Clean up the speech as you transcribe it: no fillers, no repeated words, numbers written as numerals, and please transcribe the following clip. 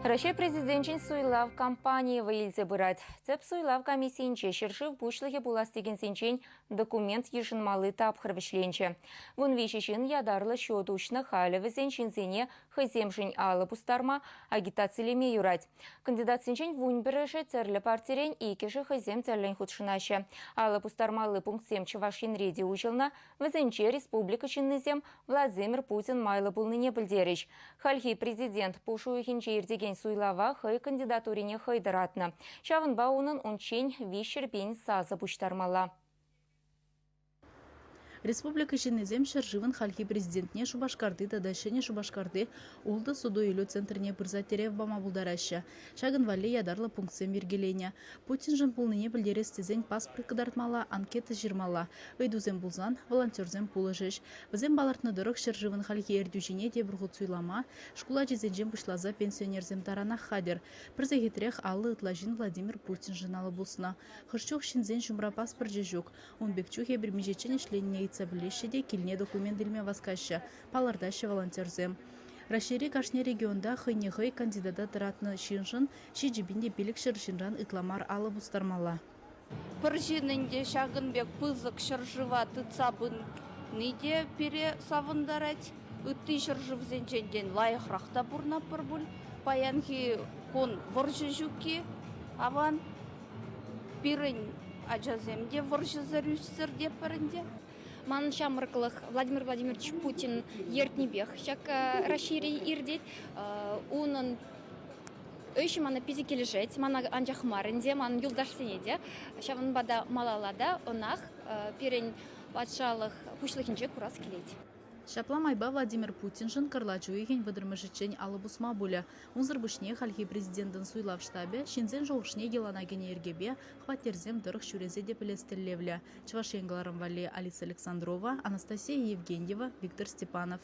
Россия президентчин суйлав кампании выйдзе бырать. Цеп суйлав комиссиинче шершив бушлыхе буластыген сенчен документ ешинмалы тапхырвишленче. Вон вишешин ядарлы шотушны халевы сенчинсене хыземшин алы пустарма агитациялеме юрать. Кандидат сенчен вун біріші церлі партирен икеші хызем церлен худшынаще. Алы пустармалы пункт 7 Чувашин реди учылна, візенче республика чиннызем Владимир Путин майлы булныне білдеріш. Хальхи президент пушуихинче ердеген суйлава хай кандидатурине хайдаратна. Шавын бауынын ончен вишербен сазы пуштармала. Республика Женезем шаржывын хальхи президентне Шубашкарды тадашыне Шубашкарды улды суду үйлі центріне бірзатерев бама булдараща. Шагын валли ядарлы пунктсен вергелене. Путин жын пулныне білдерес тезен паспорт кыдартмала, анкета жирмала. Өйдузен булзан, волонтерзен пулыжеш. Візен балартны дырық шаржывын хальхи ердюжине де бірғыт суйлама, шкула жезенжен пушлаза пенсионерзем тарана хадер. Призагетрех аллы ытлажин Владимир Путин жыналы булсына. Хырчух шинзен жұмра паспорт жежук. Он бекчух ебір межечен ішленіне Білешеде келіне документілме васкашы, палардашы волонтерзем. Рашири кашне регионда хыйне-хый кандидата тұратны шинжын, шиджибінде билік шыршынран ытламар алы бұстармала. Пыржинінде шағынбек пызық шыржыва тұтсабын неде пере савындарать, үтті шыржывзен женден лайықрақта бұрна пырбул, паянхи кон выржы жүкі, аван пирін ажаземде выржы зарюшсыр деп бірінде. Ман шамыркылых Владимир Владимирович Путин ертнебех. Шак расшири ирдет, унын өйші мана пизики лежет, мана анжахмарынде, мана юлдаш сенеде. Шавын бада малалада, онах перен патшалық пушлыхинче курас келет. Шапла майба Владимир Путин жын кырлачу еген выдырмышычен алыбусма буля. Унзыр бушне хальхи президентын суйлав штабе, шинзен жоғышне геланагене ергебе, хватерзем дырық шурезе депелестерлевля. Чувашенгаларым вали Алиса Александрова, Анастасия Евгеньева, Виктор Степанов.